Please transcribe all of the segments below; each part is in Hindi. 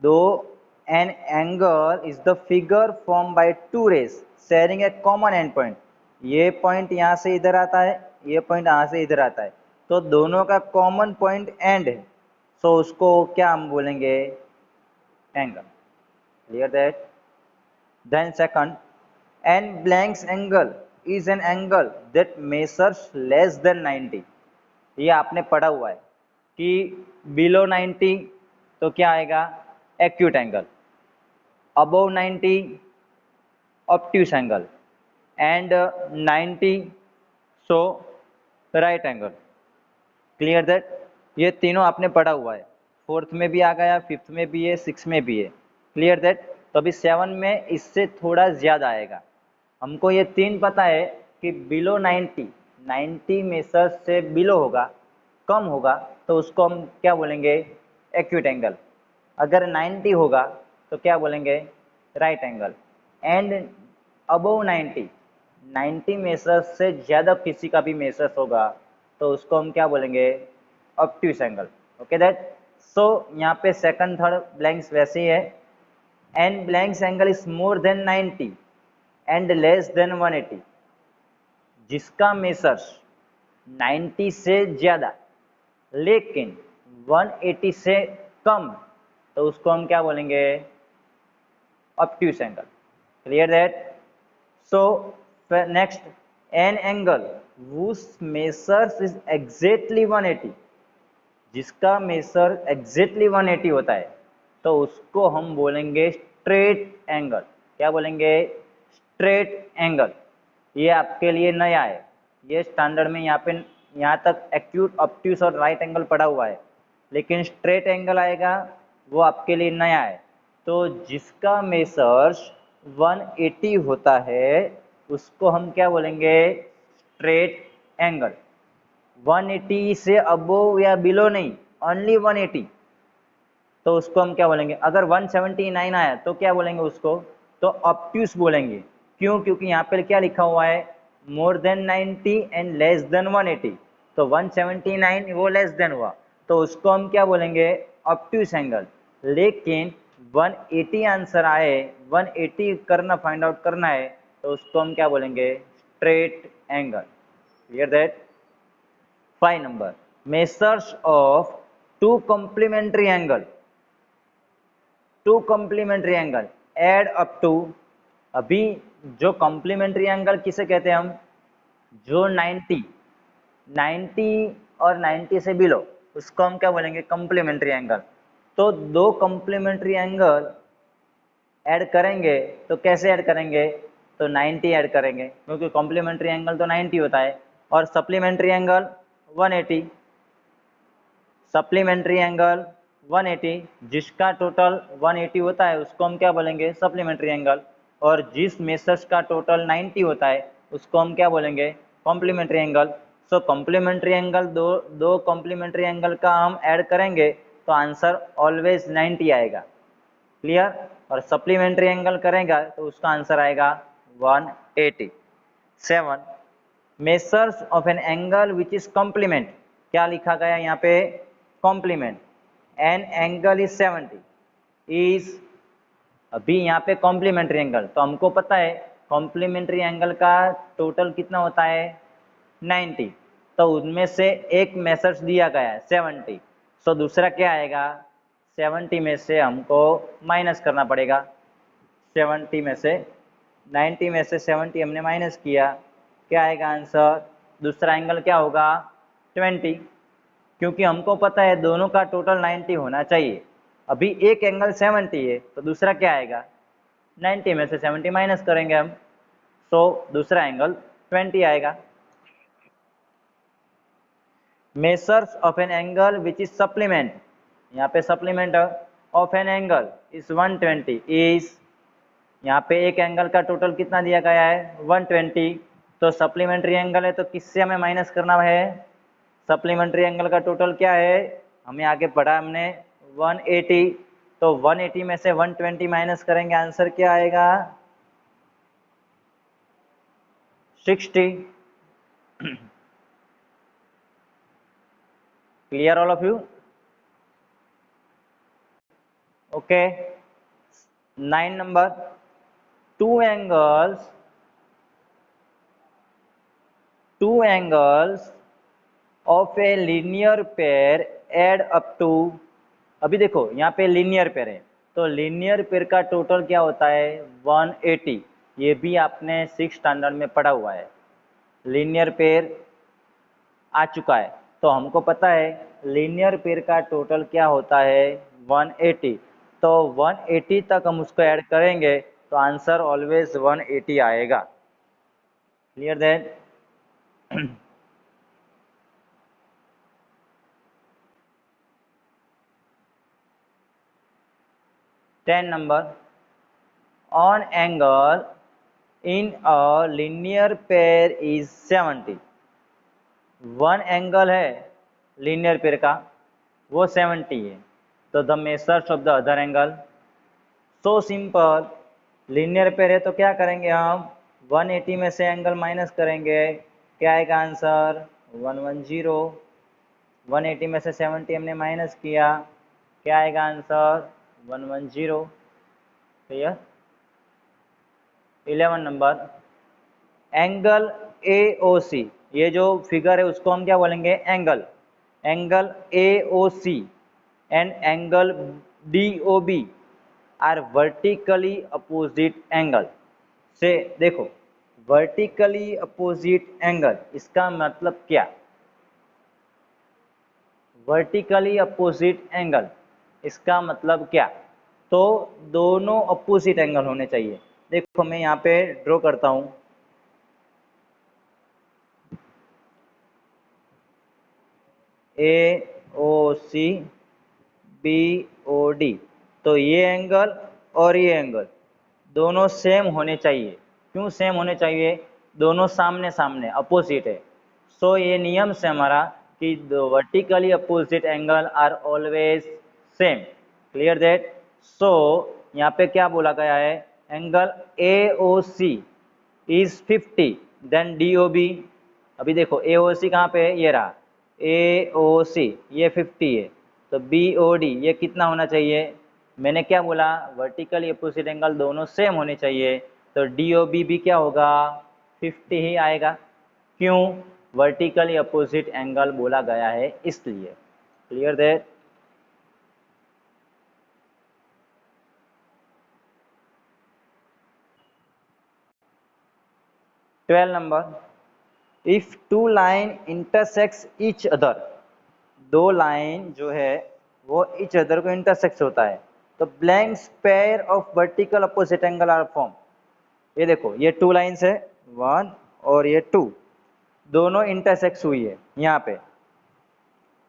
दो an angle is the figure form by two rays sharing a common end point, ये पॉइंट यहाँ से इधर आता है, ये पॉइंट यहाँ से इधर आता है, तो दोनों का कॉमन पॉइंट एंड है, सो उसको क्या हम बोलेंगे, angle. Clear that? Then second, an blanks angle is an angle that measures less than 90। ये आपने पढ़ा हुआ है कि बिलो 90 तो क्या आएगा, acute angle, above 90 obtuse angle, and 90 so right angle. Clear that? ये तीनों आपने पढ़ा हुआ है, फोर्थ में भी आ गया, फिफ्थ में भी है, सिक्स में भी है। Clear that? तो अभी सेवन में इससे थोड़ा ज़्यादा आएगा। हमको ये तीन पता है कि बिलो 90 मेसर से बिलो होगा, कम होगा, तो उसको हम क्या बोलेंगे, एक्यूट एंगल। अगर 90 होगा तो क्या बोलेंगे, right angle. And above 90 messrs से ज़्यादा किसी का भी मेसर्स होगा तो उसको हम क्या बोलेंगे, obtuse angle. Okay that? So यहाँ पे सेकंड थर्ड ब्लैंक्स वैसे ही है, an blanks angle is more than 90 and less than 180, जिसका मेसर्स 90 से ज़्यादा लेकिन 180 से कम, तो उसको हम क्या बोलेंगे, obtuse angle. Clear that? So next, an angle whose measures is exactly 180, जिसका मेसर एग्जैक्टली 180 होता है तो उसको हम बोलेंगे स्ट्रेट एंगल। क्या बोलेंगे, स्ट्रेट एंगल। ये आपके लिए नया है, ये स्टैंडर्ड में यहाँ पे यहाँ तक एक्यूट ऑब्ट्यूस और राइट एंगल पड़ा हुआ है, लेकिन स्ट्रेट एंगल आएगा वो आपके लिए नया है। तो जिसका मेसर्स 180 होता है उसको हम क्या बोलेंगे, स्ट्रेट एंगल। 180 से अबोव या बिलो नहीं, ओनली 180, तो उसको हम क्या बोलेंगे। अगर 179 आया तो क्या बोलेंगे उसको, तो ऑब्ट्यूस बोलेंगे। क्यों? क्योंकि यहाँ पर क्या लिखा हुआ है, मोर देन 90 एंड लेस देन 180, तो 179 वो लेस देन हुआ, तो उसको हम क्या बोलेंगे, ऑब्ट्यूस एंगल। लेकिन 180 आंसर आए, 180 करना फाइंड आउट करना है, तो उसको हम क्या बोलेंगे, straight angle. Clear that? 5 number, measures of two complementary angle add up to। अभी जो कॉम्प्लीमेंट्री एंगल किसे कहते हैं हम, जो 90 और 90 से बिलो, उसको हम क्या बोलेंगे, कॉम्प्लीमेंट्री एंगल। तो दो कॉम्प्लीमेंट्री एंगल ऐड करेंगे तो कैसे ऐड करेंगे, तो 90 ऐड करेंगे, क्योंकि कॉम्प्लीमेंट्री एंगल तो 90 होता है, और सप्लीमेंट्री एंगल 180। सप्लीमेंट्री एंगल 180, जिसका टोटल 180 होता है उसको हम क्या बोलेंगे, सप्लीमेंट्री एंगल। और जिस मेसर्स का टोटल 90 होता है उसको हम क्या बोलेंगे, कॉम्प्लीमेंट्री एंगल। सो कॉम्प्लीमेंट्री एंगल, दो दो कॉम्प्लीमेंट्री एंगल का हम ऐड करेंगे तो आंसर ऑलवेज 90 आएगा। क्लियर? और सप्लीमेंट्री एंगल करेगा तो उसका आंसर आएगा 180। 7, measures of an angle which is complement. क्या लिखा गया यहाँ पे, complement. An angle is 70 is, अभी यहाँ पे कॉम्प्लीमेंट्री एंगल, तो हमको पता है कॉम्प्लीमेंट्री एंगल का टोटल कितना होता है, 90, तो उनमें से एक मेसर्स दिया गया है 70, सो दूसरा क्या आएगा, 70 में से हमको माइनस करना पड़ेगा। 70 में से 90 में से 70 हमने माइनस किया, क्या आएगा आंसर, दूसरा एंगल क्या होगा, 20, क्योंकि हमको पता है दोनों का टोटल 90 होना चाहिए। अभी एक एंगल 70 है तो दूसरा क्या आएगा, 90 में से 70 माइनस करेंगे हम, सो दूसरा एंगल 20 आएगा। Messrs of an angle which is supplement, यहाँ पे supplement of an angle is 120 is, यहाँ पे एक एंगल का टोटल कितना दिया गया है, 120, तो सप्लीमेंट्री एंगल है तो किससे हमें माइनस करना है, सप्लीमेंट्री एंगल का टोटल क्या है, हमें आगे पढ़ा हमने 180, तो 180 में से 120 माइनस करेंगे, आंसर क्या आएगा, 60। Clear all of you? Okay. 9 number, two angles of a linear pair add up to, अभी देखो यहाँ पे लीनियर पेयर है, तो लीनियर पेयर का टोटल क्या होता है 180। ये भी आपने 6 स्टैंडर्ड में पढ़ा हुआ है। लीनियर पेयर आ चुका है, तो हमको पता है लीनियर पेयर का टोटल क्या होता है 180। तो 180 तक हम उसको ऐड करेंगे तो आंसर ऑलवेज 180 आएगा। Clear that? 10 number, on angle in a linear pair is 70। One angle है लीनियर पेयर का, वो 70 है, तो the measures of the other angle. So simple, linear pair है तो क्या करेंगे हम 180 में से एंगल माइनस करेंगे, क्या आएगा आंसर 110। 180 में से 70 हमने माइनस किया, क्या आएगा answer 110। Clear? 11 number, angle AOC, ये जो फिगर है उसको हम क्या बोलेंगे angle AOC and angle DOB are vertically opposite angle. से देखो वर्टिकली अपोजिट एंगल, इसका मतलब क्या? वर्टिकली अपोजिट एंगल इसका मतलब क्या? तो दोनों अपोजिट एंगल होने चाहिए। देखो मैं यहाँ पे ड्रॉ करता हूँ, AOC BOD, तो ये एंगल और ये एंगल दोनों सेम होने चाहिए। क्यों सेम होने चाहिए? दोनों सामने सामने अपोजिट है। सो ये नियम से हमारा कि vertically opposite angle are always same. Clear that? So यहाँ पे क्या बोला गया है, angle AOC is 50, then DOB, अभी देखो AOC कहाँ पे है, ये रहा AOC, ये 50 है, तो BOD ये कितना होना चाहिए? मैंने क्या बोला, वर्टिकली अपोजिट एंगल दोनों सेम होने चाहिए, तो DOB भी क्या होगा 50 ही आएगा। क्यों? वर्टिकली अपोजिट एंगल बोला गया है इसलिए। Clear that? Twelve number, if two line intersex each other, दो लाइन जो है वो ईच अदर को इंटरसेक्स होता है, तो blank pair of vertical opposite angle are form. ये देखो ये टू लाइन्स है, वन और ये टू, दोनों इंटरसेक्स हुई है यहाँ पे,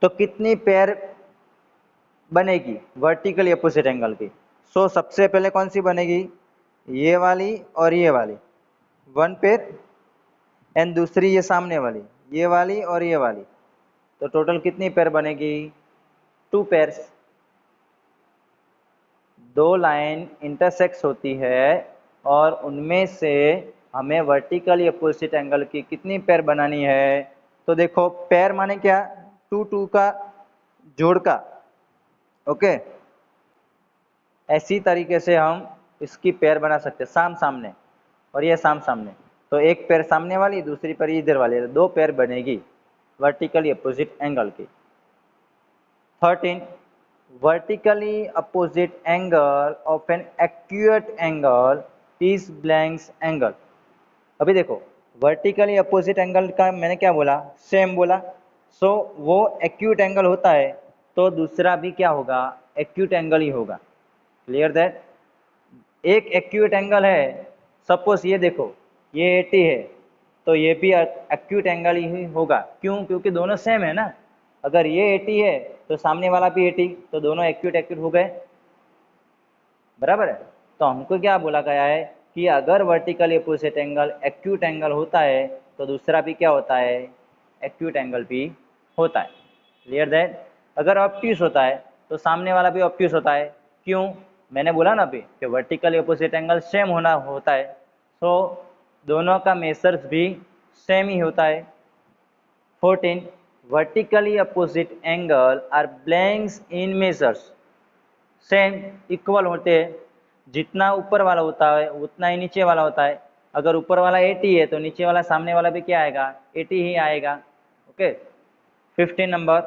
तो कितनी पेयर बनेगी वर्टिकली अपोजिट एंगल की? सो सबसे पहले कौन सी बनेगी, ये वाली और ये वाली, वन पेयर, एंड दूसरी ये सामने वाली, ये वाली और ये वाली, तो टोटल कितनी पेयर बनेगी, टू पेयर्स। दो लाइन इंटरसेक्स होती है और उनमें से हमें वर्टिकली अपोजिट एंगल की कितनी पेयर बनानी है? तो देखो पेयर माने क्या, टू टू का जोड़ का। ओके, ऐसी तरीके से हम इसकी पेयर बना सकते हैं, साम सामने और ये साम सामने, तो एक पेयर सामने वाली, दूसरी पेयर इधर वाली, दो पेयर बनेगी वर्टिकली अपोजिट एंगल की। 13, vertically opposite angle of an acute angle is blank angle. अभी देखो वर्टिकली अपोजिट एंगल का मैंने क्या बोला, सेम बोला। सो वो एक्यूट एंगल होता है तो दूसरा भी क्या होगा, एक्यूट एंगल ही होगा। Clear that? एक एक्यूट एंगल है, सपोज ये देखो ये 80 है, तो ये भी एक्यूट एंगल ही होगा। क्यों? क्योंकि दोनों सेम है ना, अगर ये 80 है तो सामने वाला भी 80, तो दोनों एक्यूट एक्यूट हो गए, बराबर है। तो हमको क्या बोला गया है कि अगर vertically opposite angle acute angle होता है तो दूसरा भी क्या होता है, एक्यूट एंगल भी होता है। Clear that? अगर ऑब्ट्यूस होता है तो सामने वाला भी ऑब्ट्यूस होता है। क्यों? मैंने बोला ना अभी कि वर्टिकली अपोजिट एंगल सेम होना होता है, तो दोनों का मेजर्स भी सेम ही होता है। 14, vertically opposite angle are blanks in measures। Same equal होते हैं, जितना ऊपर वाला होता है उतना ही नीचे वाला होता है। अगर ऊपर वाला 80 है तो नीचे वाला सामने वाला भी क्या आएगा, 80 ही आएगा। Okay. 15 number,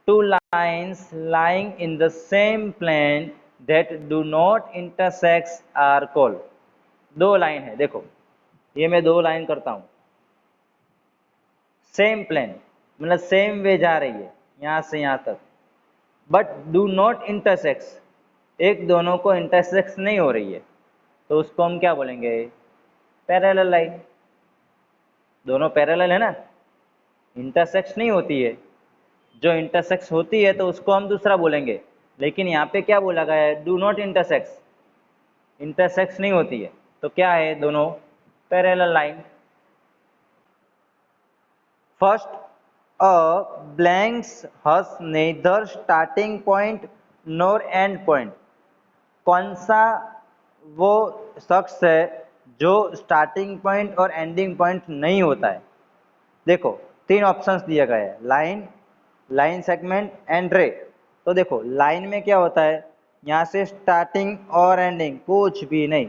two lines lying in the same plane that do not intersect are called. दो लाइन है, देखो ये मैं दो लाइन करता हूँ, सेम प्लेन मतलब सेम वे जा रही है यहाँ से यहाँ तक, बट डू नॉट इंटरसेक्स, एक दोनों को इंटरसेक्स नहीं हो रही है, तो उसको हम क्या बोलेंगे, पैरेलल लाइन। दोनों पैरेलल है ना, इंटरसेक्स नहीं होती है, जो इंटरसेक्स होती है तो उसको हम दूसरा बोलेंगे, लेकिन यहाँ पे क्या बोला गया है, डू नॉट इंटरसेक्स, इंटरसेक्स नहीं होती है, तो क्या है, दोनों parallel line. First, a blanks has neither starting point nor end point. कौन सा वो शख्स है जो स्टार्टिंग पॉइंट और एंडिंग पॉइंट नहीं होता है। देखो तीन ऑप्शंस दिए गए हैं, लाइन, लाइन सेगमेंट एंड रे। तो देखो लाइन में क्या होता है, यहाँ से स्टार्टिंग और एंडिंग कुछ भी नहीं,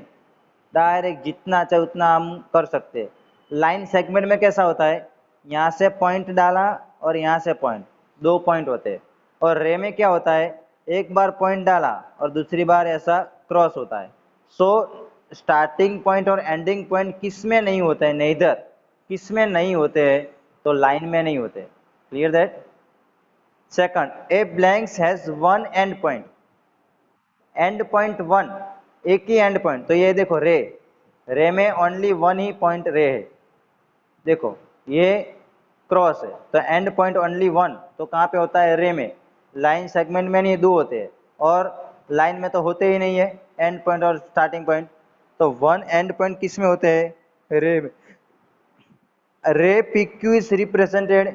डायरेक्ट जितना चाहे उतना हम कर सकते हैं। लाइन सेगमेंट में कैसा होता है, यहाँ से पॉइंट डाला और यहाँ से पॉइंट, दो पॉइंट होते हैं। और रे में क्या होता है, एक बार पॉइंट डाला और दूसरी बार ऐसा क्रॉस होता है। सो स्टार्टिंग पॉइंट और एंडिंग पॉइंट किस में नहीं होते हैं, नेदर, किस में नहीं होते हैं, तो लाइन में नहीं होते। Clear that. Second, A blanks has one and point, and point one, एक ही एंड पॉइंट। तो ये देखो रे, रे में ओनली वन ही पॉइंट रे है। देखो ये क्रॉस है तो एंड पॉइंट ओनली वन, तो कहाँ पे होता है, रे में। लाइन सेगमेंट में नहीं, दो होते हैं, और लाइन में तो होते ही नहीं है एंड पॉइंट और स्टार्टिंग पॉइंट। तो वन एंड पॉइंट किस में होते हैं, रे में। रे P Q is represented,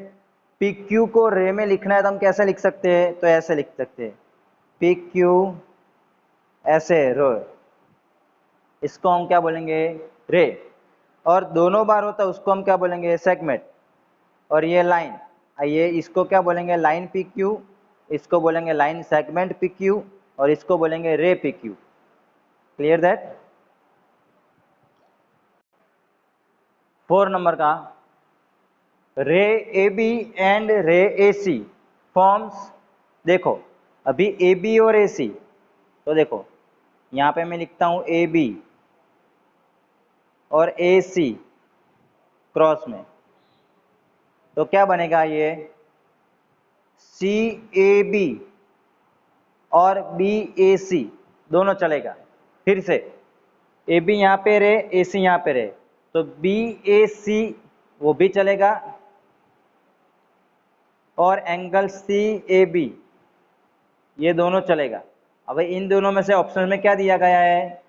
P Q को रे में लिखना है तो हम कैसे लिख सकते हैं, तो ऐसे लिख सकते हैं, पी क्यू ऐसे रो, इसको हम क्या बोलेंगे, रे। और दोनों बार होता है उसको हम क्या बोलेंगे, सेगमेंट। और ये लाइन, ये इसको क्या बोलेंगे, लाइन पी क्यू, इसको बोलेंगे लाइन सेगमेंट पी क्यू, और इसको बोलेंगे रे P Q. Clear that. 4 number का, रे ए बी एंड रे ए सी फॉर्म्स। देखो अभी ए बी और ए सी, तो देखो यहाँ पे मैं लिखता हूँ ए बी और ए सी क्रॉस में, तो क्या बनेगा, ये सी ए बी और बी ए सी दोनों चलेगा। फिर से ए बी यहाँ पे रहे, ए सी यहाँ पे रहे, तो बी ए सी वो भी चलेगा, और एंगल सी ए बी ये दोनों चलेगा। अब इन दोनों में से ऑप्शन में क्या दिया गया है,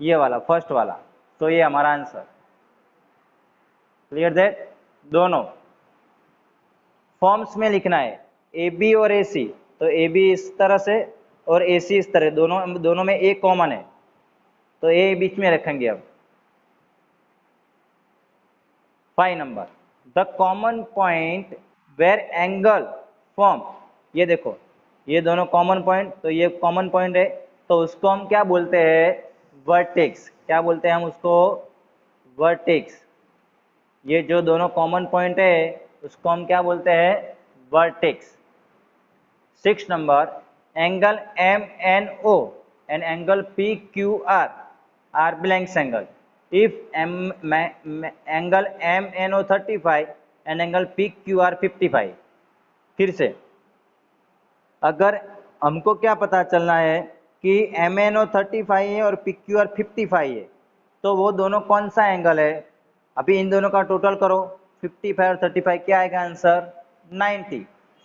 ये वाला फर्स्ट वाला, तो ये हमारा आंसर। Clear that. दोनों फॉर्म्स में लिखना है, ए बी और ए सी, तो ए बी इस तरह से और ए सी इस तरह, दोनों में ए कॉमन है, तो ए बीच में रखेंगे। अब 5 number, the common point where angle form. ये देखो ये दोनों कॉमन पॉइंट, तो ये कॉमन पॉइंट है, तो उसको हम क्या बोलते हैं, वर्टेक्स। क्या बोलते हैं हम उसको, वर्टेक्स। ये जो दोनों कॉमन पॉइंट है उसको हम क्या बोलते हैं, vertex. 6 number, angle M N O and angle P Q R are blanks angle if angle MNO 35 and angle PQR 55। फिर से अगर हमको क्या पता चलना है कि MNO 35 है और PQR 55 है, तो वो दोनों कौन सा एंगल है। अभी इन दोनों का टोटल करो, 55 और 35, क्या आएगा आंसर, 90।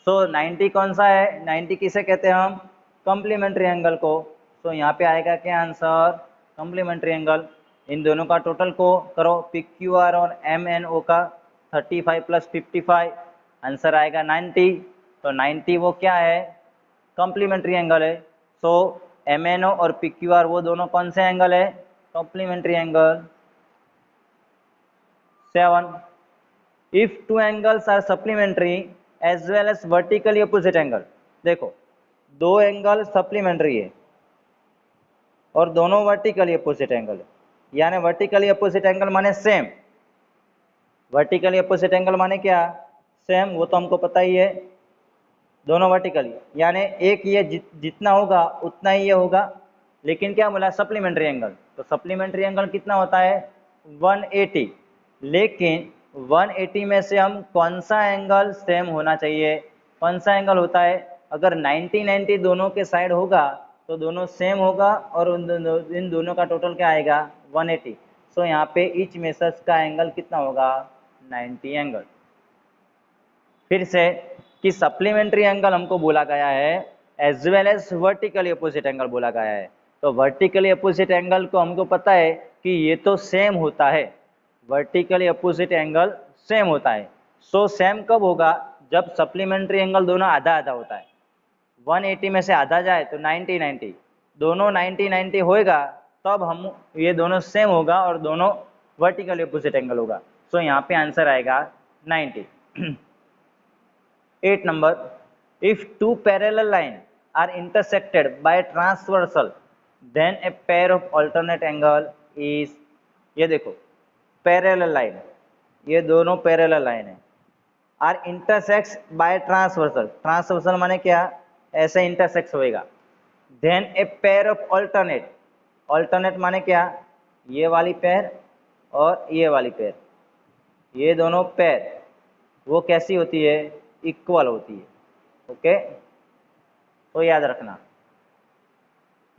सो 90 कौन सा है, 90 किसे कहते हैं हम, कॉम्प्लीमेंट्री एंगल को। सो यहाँ पे आएगा क्या आंसर, कॉम्प्लीमेंट्री एंगल। इन दोनों का टोटल को करो, पी क्यू आर और एम एन ओ का, 35 प्लस 55, आंसर आएगा 90। तो 90 वो क्या है, कॉम्प्लीमेंट्री एंगल है। सो एम एन ओ और पी क्यू आर वो दोनों कौन से एंगल है, complementary angle. 7, if two angles are supplementary as well as vertically opposite angle. देखो दो एंगल सप्लीमेंट्री है और दोनों वर्टिकली अपोजिट एंगल है, यानी वर्टिकली अपोजिट एंगल माने सेम। वर्टिकली अपोजिट एंगल माने क्या? सेम, वो तो हमको पता ही है, दोनों वर्टिकली, यानी एक ये जितना होगा उतना ही ये होगा। लेकिन क्या बोला? Supplementary angle. तो सप्लीमेंट्री एंगल कितना होता है? 180। लेकिन 180 में से हम कौन सा एंगल सेम होना चाहिए? कौन सा एंगल होता है? अगर 90-90 दोनों के साइड होगा तो दोनों सेम होगा, और इन दोनों का टोटल क्या आएगा? 180। सो यहाँ पे ईच मेसर्स का एंगल कितना होगा? 90 एंगल। फिर से कि सप्लीमेंट्री एंगल हमको बोला गया है as well as vertically opposite angle बोला गया है। तो वर्टिकली अपोजिट एंगल को हमको पता है कि ये तो सेम होता है, वर्टिकली अपोजिट एंगल सेम होता है। सो सेम कब होगा? जब सप्लीमेंट्री एंगल दोनों आधा आधा होता है। 180 में से आधा जाए तो 90-90, दोनों 90-90 होएगा तब हम ये दोनों सेम होगा और दोनों वर्टिकली अपोजिट एंगल होगा। सो यहाँ पे आंसर आएगा 90। 8 number, if two parallel lines are intersected by transversal, then a pair of alternate angle is, ये देखो पैरेलल लाइन, ये दोनों पैरेलल लाइन है, are intersects by transversal. Transversal माने क्या? ऐसे इंटरसेक्ट होएगा। Then a pair of alternate, alternate माने क्या? ये वाली पेयर और ये वाली पेयर, ये दोनों पेयर वो कैसी होती है? इक्वल होती है। ओके, तो याद रखना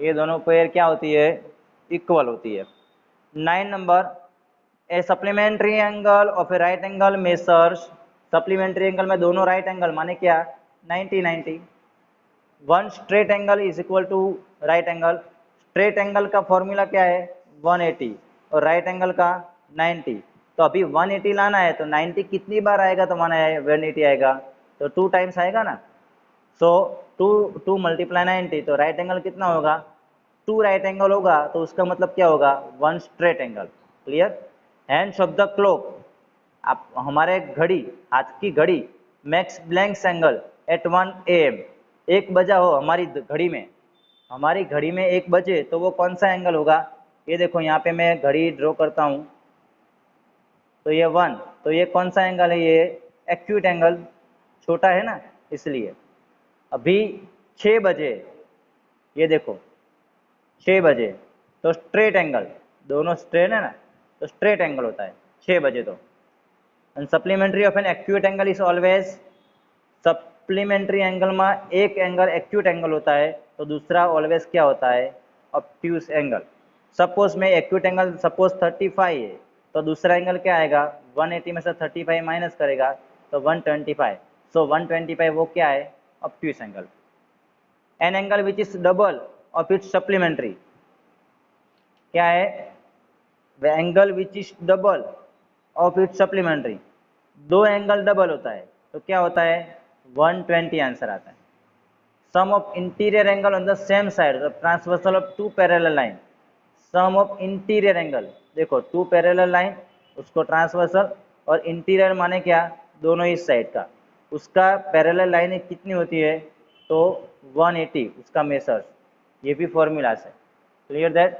ये दोनों पेयर क्या होती है? इक्वल होती है। 9 number, a supplementary angle of a right angle measures. Supplementary angle में दोनों राइट एंगल माने क्या? 90-90। One straight angle is equal to right angle. Straight angle का फॉर्मूला क्या है? 180, और राइट एंगल का 90। तो अभी 180 लाना है तो 90 कितनी बार आएगा तो माना है 180 आएगा, तो 2 टाइम्स आएगा ना। सो 2 मल्टीप्लाई 90, तो राइट एंगल कितना होगा? 2 राइट एंगल होगा, तो उसका मतलब क्या होगा? 1 straight angle. Clear? Hands of the clock, आप हमारे घड़ी, हाथ की घड़ी makes blanks angle at 1 AM, 1 बजा हो हमारी घड़ी में, हमारी घड़ी में 1 बजे, तो वो कौन सा एंगल होगा? ये देखो यहाँ पे मैं घड़ी ड्रॉ करता हूँ, तो ये 1, तो ये कौन सा एंगल है? ये एक्यूट एंगल, छोटा है ना इसलिए। अभी 6 बजे, ये देखो 6 बजे, तो स्ट्रेट एंगल, दोनों स्ट्रेट है ना, तो स्ट्रेट एंगल होता है 6 बजे तो। And supplementary of an acute angle is always, supplementary angle में एक एंगल एक्यूट एंगल होता है तो दूसरा ऑलवेज क्या होता है? Obtuse angle. सपोज में एक्यूट एंगल सपोज 35 है, तो दूसरा एंगल क्या आएगा? 180 में से 35 माइनस करेगा तो 125। सो 125 वो क्या है? Obtuse angle. N angle which is double of its supplementary, क्या है? The angle which is double of its supplementary, दो एंगल डबल होता है तो क्या होता है? 120 आंसर आता है। Sum of interior angle on the same side, transversal of 2 parallel line. Sum of interior angle, देखो 2 पैरेलल लाइन, उसको ट्रांसवर्सल, और इंटीरियर माने क्या? दोनों इस साइड का, उसका पैरेलल लाइन कितनी होती है? तो 180 उसका मेसर्स, ये भी फॉर्मूला से। Clear that?